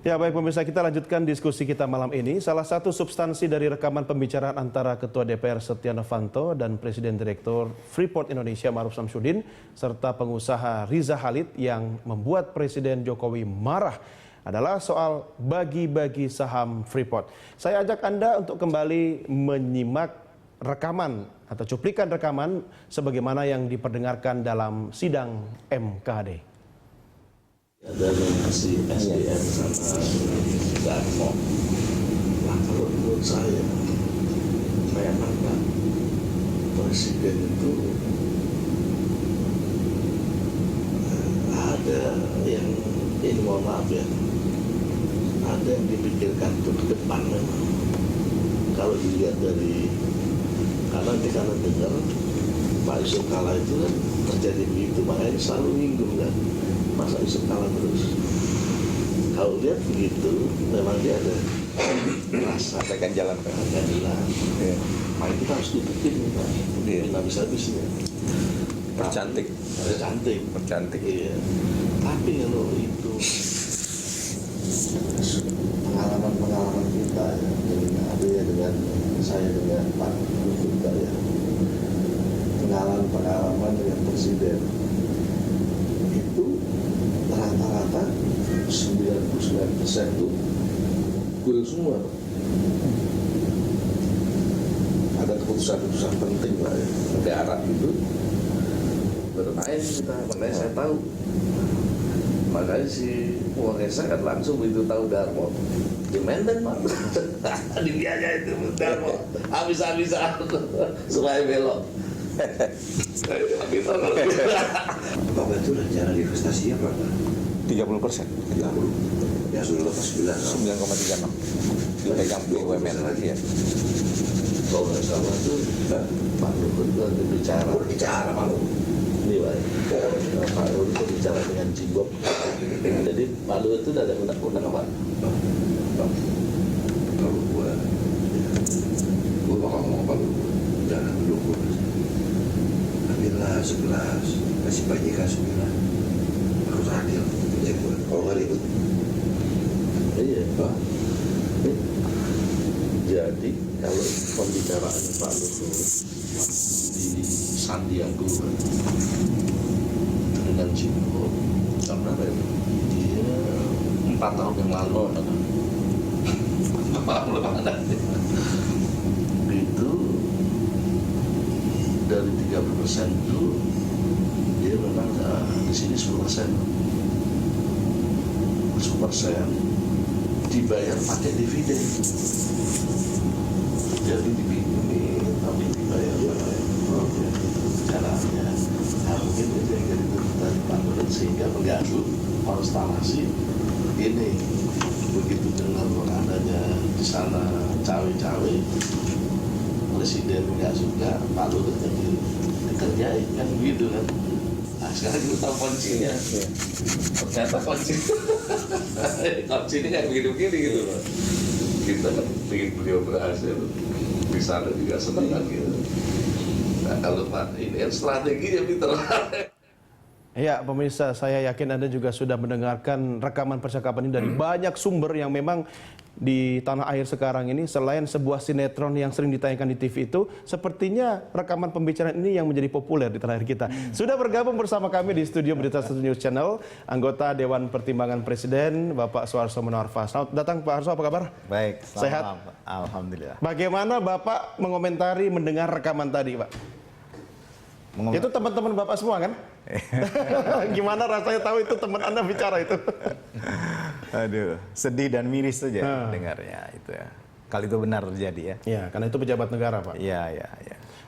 Ya baik pemirsa, kita lanjutkan diskusi kita malam ini. Salah satu substansi dari rekaman pembicaraan antara Ketua DPR Setia Novanto dan Presiden Direktur Freeport Indonesia Ma'ruf Samsudin serta pengusaha Riza Khalid yang membuat Presiden Jokowi marah adalah soal bagi-bagi saham Freeport. Saya ajak Anda untuk kembali menyimak rekaman atau cuplikan rekaman sebagaimana yang diperdengarkan dalam sidang MKD. Ada si SDM sama Darmo. Nah kalau menurut saya memang Pak Presiden itu ada yang ini mohon maaf ya, ada yang dipikirkan untuk ke depan memang. Kalau dilihat dari karena dengar Pak Yusuf Kalla itu kan terjadi begitu, makanya selalu nyinggung kan. Masa Yusuf Kalla terus. Kalau lihat begitu, memang dia ada rasa akan jalan keadilan. Ya. Makanya kita harus dudukin nih Pak. Nggak bisa-bisnya. Percantik. Percantik. Iya. Tapi kalau itu pengalaman kita ya, ada ya dengan saya dengan Pak Luhut ya, pengalaman dengan Presiden itu rata-rata 99% itu gurih semua. Ada keputusan-keputusan penting lah ya, negara itu bermain kita, makanya saya tahu. Makanya si Wongesa kan langsung begitu tahu Darmo di maintain Pak. Di biaya itu Darmo habis-habisan supaya belok. Bapak itu rencana investasinya berapa? 30%. 30. Ya sudah lepas 9,36 dipegang BUMN lagi ya. Kalau nggak salah tuh Pak Luhut itu ada bicara Pak Luhut. Ini Pak Luhut itu bicara dengan Jibob. Jadi Pak Luhut itu ada undang-undang apa? Kalau gua bakal ngomong Pak Luhut, jangan dulu. Ambillah 11, kasih bagikan 9. Harus adil, cek gua. Kalau nggak ribut. Iya Pak. Jadi kalau pembicaraan Pak Luhut di Sandiaga dengan Jibob karena dia 4 tahun yang lalu itu dari 30% itu dia memang di sini 10% dibayar pakai dividen, jadi ini tapi dibayar caranya. Nah, mungkin itu yang jadi tuntutan Pak Luhut sehingga mengganggu konstelasi ini. Begitu dengar adanya di sana cawe-cawe, Presiden nggak suka, Pak Luhut jadi dikerjain kan begitu kan. Nah sekarang kita tahu kuncinya, ternyata kunci ini nggak begini-begini gitu loh. Kita kan ingin beliau berhasil, di sana juga senang kan gitu. Nah kalau Pak ini kan strateginya pinter. Ya pemirsa, saya yakin Anda juga sudah mendengarkan rekaman percakapan ini dari banyak sumber yang memang di tanah air sekarang ini. Selain sebuah sinetron yang sering ditayangkan di TV itu, sepertinya rekaman pembicaraan ini yang menjadi populer di tanah air kita. Sudah bergabung bersama kami di studio Berita Satu News Channel, anggota Dewan Pertimbangan Presiden, Bapak Suharso Monoarfa. Selamat datang Pak Harso, apa kabar? Baik, sehat? Alhamdulillah. Bagaimana Bapak mengomentari mendengar rekaman tadi Pak? Itu teman-teman Bapak semua kan? Gimana rasanya tahu itu teman Anda bicara itu? Aduh, sedih dan miris saja dengarnya itu ya. Kalau itu benar terjadi ya. Ya, karena itu pejabat negara Pak. Iya.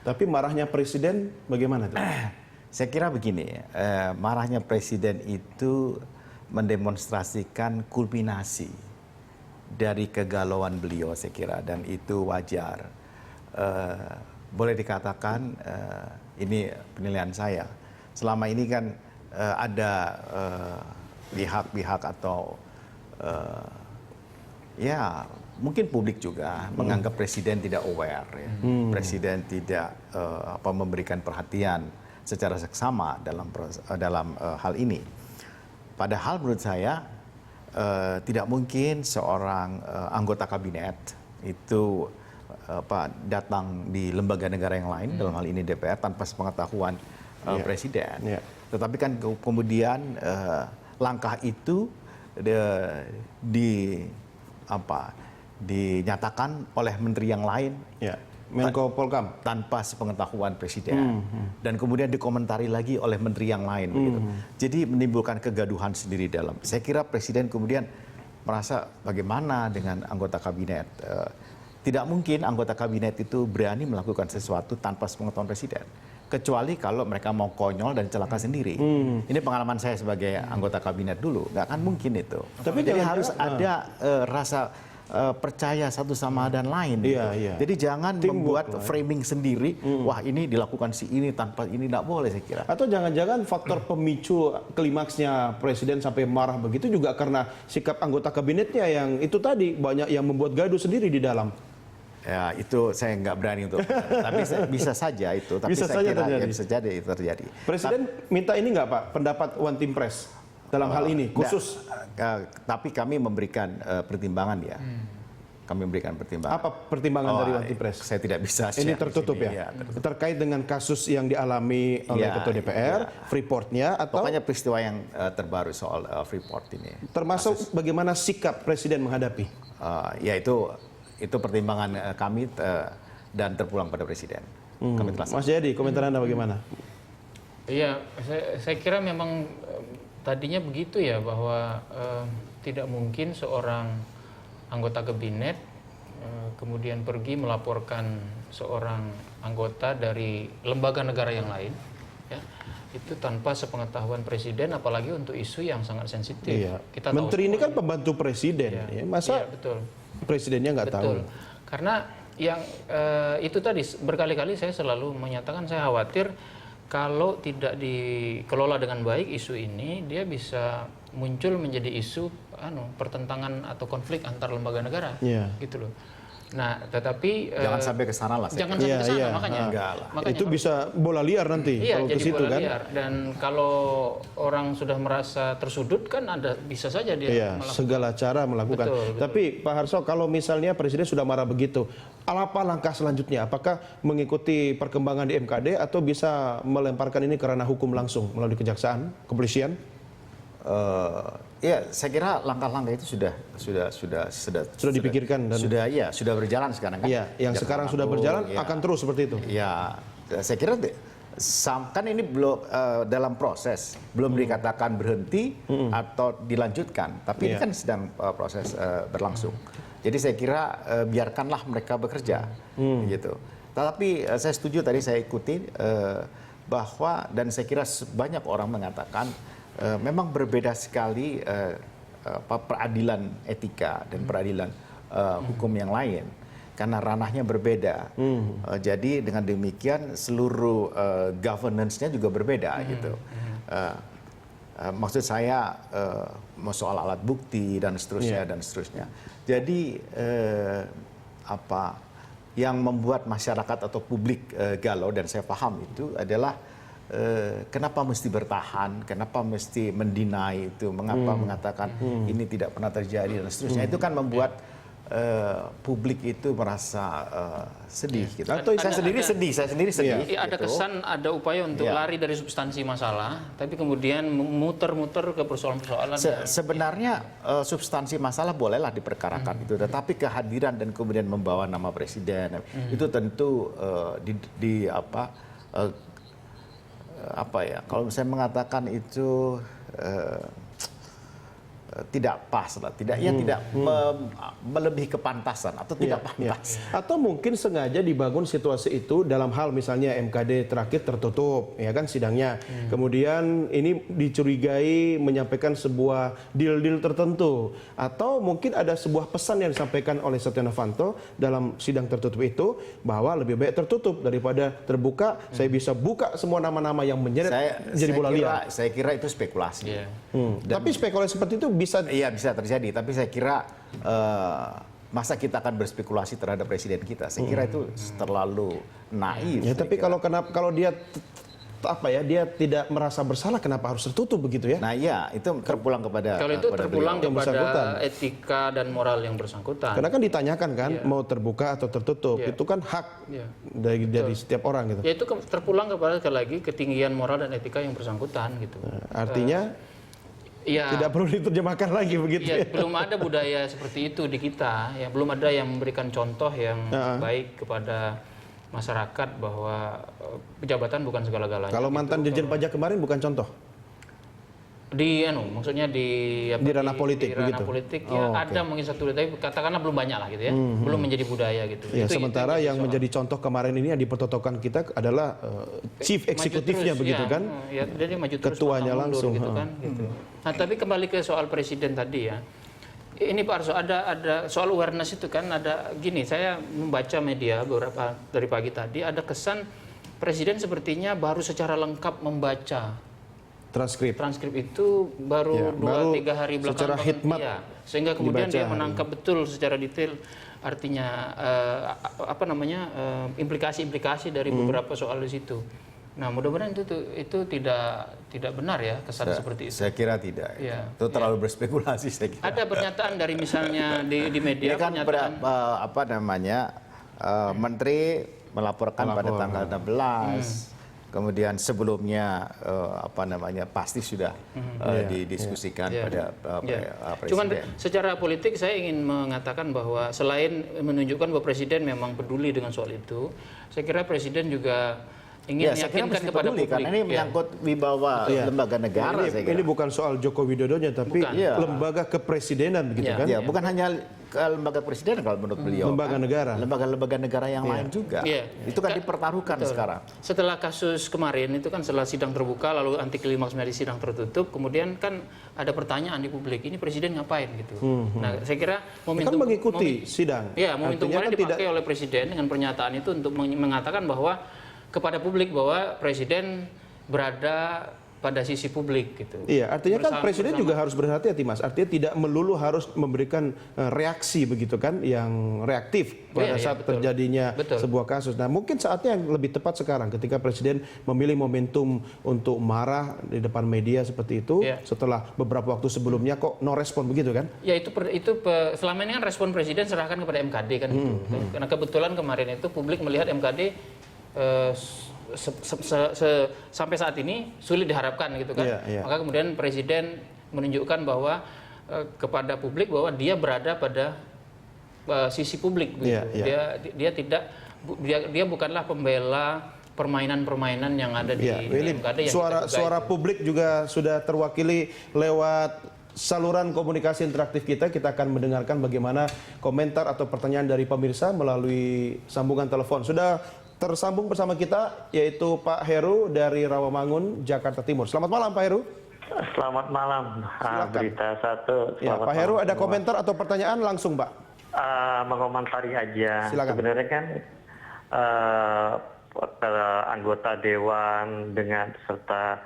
Tapi marahnya Presiden bagaimana tuh? Saya kira begini, marahnya Presiden itu mendemonstrasikan kulminasi dari kegalauan beliau saya kira, dan itu wajar. Boleh dikatakan ini penilaian saya. Selama ini kan ada pihak-pihak atau ya mungkin publik juga menganggap Presiden tidak aware, ya. Presiden tidak memberikan perhatian secara seksama dalam hal ini. Padahal menurut saya tidak mungkin seorang anggota kabinet itu datang di lembaga negara yang lain, dalam hal ini DPR, tanpa sepengetahuan presiden. Tetapi kan kemudian langkah itu dinyatakan oleh menteri yang lain, Menko Polkam, tanpa sepengetahuan presiden, dan kemudian dikomentari lagi oleh menteri yang lain. Begitu. Jadi menimbulkan kegaduhan sendiri dalam. Saya kira presiden kemudian merasa bagaimana dengan anggota kabinet. Tidak mungkin anggota kabinet itu berani melakukan sesuatu tanpa sepengetahuan presiden, kecuali kalau mereka mau konyol dan celaka sendiri. Ini pengalaman saya sebagai anggota kabinet dulu, nggak akan mungkin itu. Tapi jadi harus ada rasa percaya satu sama dan lain. Jadi jangan membuat framing sendiri, wah ini dilakukan si ini tanpa ini, tidak boleh saya kira. Atau jangan-jangan faktor pemicu klimaksnya presiden sampai marah begitu juga karena sikap anggota kabinetnya yang itu tadi, banyak yang membuat gaduh sendiri di dalam. Ya itu saya nggak berani untuk, tapi bisa saja itu. Tapi Bisa saya saja kira terjadi. ya bisa jadi itu terjadi. Presiden minta ini nggak Pak, pendapat One Team Press dalam hal ini khusus? Tapi kami memberikan pertimbangan ya. Kami memberikan pertimbangan. Apa pertimbangan dari One Team Press? Saya tidak bisa share Ini di tertutup sini. ya? Tertutup. Terkait dengan kasus yang dialami oleh Ketua DPR, Freeport-nya, atau Pokoknya peristiwa yang terbaru soal Freeport ini. termasuk bagaimana sikap presiden menghadapi? Ya itu pertimbangan kami dan terpulang pada presiden. Kami telah Mas Jayadi, komentar Anda bagaimana? Iya, saya kira memang tadinya begitu ya, bahwa tidak mungkin seorang anggota kabinet kemudian pergi melaporkan seorang anggota dari lembaga negara yang lain, ya, itu tanpa sepengetahuan presiden, apalagi untuk isu yang sangat sensitif. Kita Menteri tahu ini kan pembantu presiden, ya. Masa betul. Presidennya nggak tahu? Karena yang itu tadi berkali-kali saya selalu menyatakan saya khawatir kalau tidak dikelola dengan baik isu ini, dia bisa muncul menjadi isu pertentangan atau konflik antar lembaga negara, gitu loh. Nah, tetapi jangan sampai ke sana lah. Jangan sampai ke sana, makanya itu bisa bola liar nanti kalau ke jadi situ bola kan. liar. Dan kalau orang sudah merasa tersudut kan bisa saja dia melakukan segala cara melakukan. Betul. Tapi Pak Harso, kalau misalnya presiden sudah marah begitu, apa langkah selanjutnya? Apakah mengikuti perkembangan di MKD atau bisa melemparkan ini ke ranah hukum langsung melalui kejaksaan, kepolisian? Ya, saya kira langkah-langkah itu sudah dipikirkan dan sudah berjalan sekarang kan. Iya, yang sekarang sudah berjalan akan terus seperti itu. Ya, saya kira kan ini belum dalam proses, belum dikatakan berhenti atau dilanjutkan, tapi ini kan sedang proses berlangsung. Jadi saya kira biarkanlah mereka bekerja, gitu. Tetapi saya setuju tadi saya ikuti bahwa, dan saya kira banyak orang mengatakan memang berbeda sekali peradilan etika dan peradilan hukum yang lain, karena ranahnya berbeda. Jadi dengan demikian seluruh governance-nya juga berbeda gitu. Maksud saya soal alat bukti dan seterusnya dan seterusnya. Jadi apa yang membuat masyarakat atau publik galau, dan saya paham itu adalah kenapa mesti bertahan, kenapa mesti mendinai itu, mengapa mengatakan ini tidak pernah terjadi dan seterusnya. Itu kan membuat publik itu merasa sedih gitu. Atau Saya sendiri sedih. Ada gitu. kesan, ada upaya untuk lari dari substansi masalah, tapi kemudian muter-muter ke persoalan-persoalan. Sebenarnya substansi masalah bolehlah diperkarakan itu, tetapi kehadiran dan kemudian membawa nama presiden itu tentu apa ya, kalau saya mengatakan itu tidak pas lah, tidak melebihi kepantasan atau tidak pantas. Atau mungkin sengaja dibangun situasi itu dalam hal misalnya MKD terakhir tertutup, ya kan sidangnya. Kemudian ini dicurigai menyampaikan sebuah deal-deal tertentu, atau mungkin ada sebuah pesan yang disampaikan oleh Setia Novanto dalam sidang tertutup itu bahwa lebih baik tertutup daripada terbuka. Saya bisa buka semua nama-nama yang menyeret jadi bola liar. Saya kira itu spekulasi. Tapi spekulasi seperti itu bisa terjadi, tapi saya kira masa kita akan berspekulasi terhadap presiden kita? Saya kira itu terlalu naif. Ya, tapi kalau dia apa ya, dia tidak merasa bersalah, kenapa harus tertutup begitu ya? Nah iya, itu terpulang kepada Kalau itu terpulang Yang bersangkutan. kepada etika dan moral yang bersangkutan. Karena kan ditanyakan kan mau terbuka atau tertutup, Iya. itu kan hak Iya. dari setiap orang gitu. Ya itu terpulang kepada sekali lagi ketinggian moral dan etika yang bersangkutan gitu. Artinya Ya, tidak perlu diterjemahkan lagi begitu ya, ya. belum ada budaya seperti itu di kita. Ya, belum ada yang memberikan contoh yang baik kepada masyarakat bahwa jabatan bukan segala-galanya. Kalau mantan Dirjen Pajak kemarin bukan contoh. Maksudnya di ranah politik di ranah begitu? politik Oh, ya oke. ada mungkin satu tapi katakanlah belum banyak lah gitu ya. Belum menjadi budaya gitu. Ya, Itu sementara jadi yang soal. menjadi contoh kemarin ini yang dipertontonkan kita adalah chief Maju eksekutifnya terus, begitu ya. kan. Ya, jadi maju terus, Ketuanya pantang mundur langsung, gitu kan gitu. Nah, tapi kembali ke soal presiden tadi ya. Ini Pak Arso, ada soal awareness itu kan, ada gini, saya membaca media beberapa dari pagi tadi, ada kesan presiden sepertinya baru secara lengkap membaca Transkrip. transkrip itu baru baru 2-3 hari belakangan. secara hikmat Iya. Sehingga kemudian dibaca dia hari menangkap betul secara detail artinya implikasi-implikasi dari beberapa soal di situ. Nah, mudah-mudahan itu tidak benar ya kesan seperti itu. Saya kira tidak. Iya, Itu terlalu berspekulasi saya kira. Ada pernyataan dari misalnya di media Ini kan pernyataan menteri melaporkan pada tanggal 16. Kemudian sebelumnya pasti sudah didiskusikan pada presiden. Cuman secara politik saya ingin mengatakan bahwa selain menunjukkan bahwa presiden memang peduli dengan soal itu, saya kira presiden juga ingin saya kira meyakinkan mesti kepada peduli, publik. karena ini menyangkut wibawa lembaga negara. saya kira. Ini bukan soal Joko Widodonya, tapi Bukan. Iya. lembaga kepresidenan begitu Iya. kan. Ya, bukan hanya ke lembaga presiden kalau menurut beliau. Lembaga kan. negara. Lembaga-lembaga negara yang lain juga. Iya. Itu kan dipertaruhkan Betul. sekarang. Setelah kasus kemarin itu kan setelah sidang terbuka lalu anti klimaksnya di sidang tertutup, kemudian kan ada pertanyaan di publik, ini presiden ngapain gitu. Nah, saya kira Kan mengikuti sidang. Ya, momentum Artinya kemarin kan dipakai oleh presiden dengan pernyataan itu untuk mengatakan bahwa kepada publik bahwa presiden berada pada sisi publik gitu. Iya, artinya kan presiden juga harus berhati-hati Mas. Artinya tidak melulu harus memberikan reaksi begitu kan yang reaktif pada saat betul. terjadinya Betul. sebuah kasus. Nah, mungkin saatnya yang lebih tepat sekarang ketika presiden memilih momentum untuk marah di depan media seperti itu setelah beberapa waktu sebelumnya kok no respon begitu kan? Ya selama ini kan respon presiden serahkan kepada MKD kan gitu. Karena kebetulan kemarin itu publik melihat MKD sampai saat ini sulit diharapkan gitu kan. Maka kemudian presiden menunjukkan bahwa kepada publik bahwa dia berada pada sisi publik gitu. Dia bukanlah pembela permainan-permainan yang ada di MKD yang suara publik juga sudah terwakili lewat saluran komunikasi interaktif kita. Kita akan mendengarkan bagaimana komentar atau pertanyaan dari pemirsa melalui sambungan telepon. Sudah tersambung bersama kita yaitu Pak Heru dari Rawamangun, Jakarta Timur. Selamat malam Pak Heru. Selamat malam. Berita satu. Ya, Pak Heru ada komentar atau pertanyaan langsung Pak? Mengomentari aja. Silakan. Sebenarnya kan anggota dewan dengan serta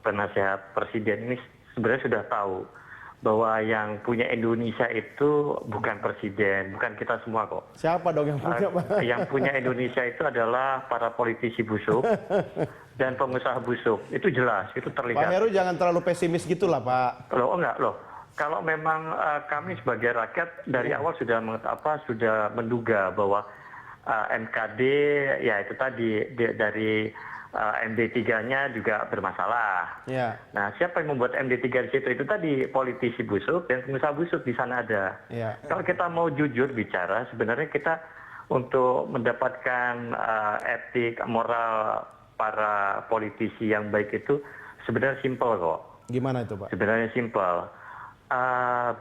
penasihat presiden ini sebenarnya sudah tahu bahwa yang punya Indonesia itu bukan presiden, bukan kita semua kok. Siapa dong yang punya Pak? Yang punya Indonesia itu adalah para politisi busuk dan pengusaha busuk. Itu jelas, itu terlihat. Pak Heru jangan terlalu pesimis gitulah Pak. Loh, enggak loh. Kalau memang kami sebagai rakyat dari awal sudah menduga bahwa MKD ya itu tadi dari MD3-nya juga bermasalah. Ya. Nah, siapa yang membuat MD3 di situ? Itu tadi politisi busuk dan pengusaha busuk di sana ada. Ya. Kalau kita mau jujur bicara, sebenarnya kita untuk mendapatkan etik, moral para politisi yang baik itu sebenarnya simpel kok. Gimana itu Pak? Sebenarnya simpel.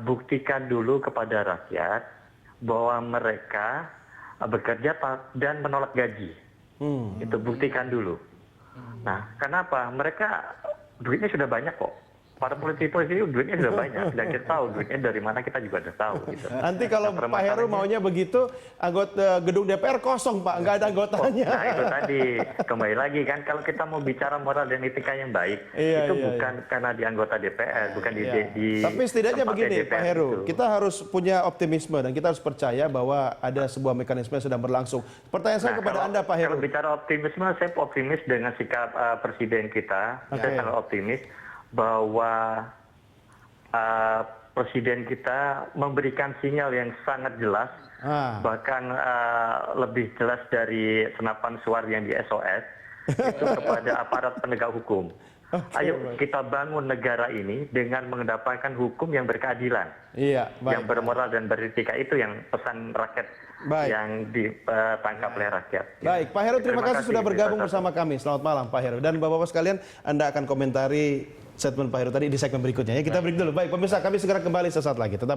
Buktikan dulu kepada rakyat bahwa mereka bekerja dan menolak gaji. Itu buktikan dulu. Nah, kenapa? Mereka duitnya sudah banyak kok. para politisi duitnya sudah banyak, dan kita tahu duitnya dari mana, kita juga sudah tahu. Gitu. Nanti kalau Pak Heru maunya begitu, anggota gedung DPR kosong Pak, nggak ada anggotanya. Nah itu tadi, kembali lagi kan, kalau kita mau bicara moral dan etika yang baik, itu bukan karena di anggota DPR, bukan di Tapi setidaknya tempatnya begini DPR Pak Heru, itu. kita harus punya optimisme dan kita harus percaya bahwa ada sebuah mekanisme yang sedang berlangsung. Pertanyaan saya kepada Anda Pak Heru. Kalau bicara optimisme, saya optimis dengan sikap Presiden kita. Saya sangat optimis bahwa Presiden kita memberikan sinyal yang sangat jelas, bahkan lebih jelas dari senapan suara yang di SOS, itu kepada aparat penegak hukum. Ayo kita bangun negara ini dengan mengedepankan hukum yang berkeadilan, yang bermoral dan beretika. Itu yang pesan rakyat yang ditangkap oleh rakyat. Baik, Pak Heru terima kasih sudah bergabung bersama kami. Selamat malam Pak Heru. Dan Bapak-Bapak sekalian, Anda akan komentari statement Pak Heru tadi di segmen berikutnya. Ya, kita break dulu. Baik, pemirsa, kami segera kembali sesaat lagi. Tetap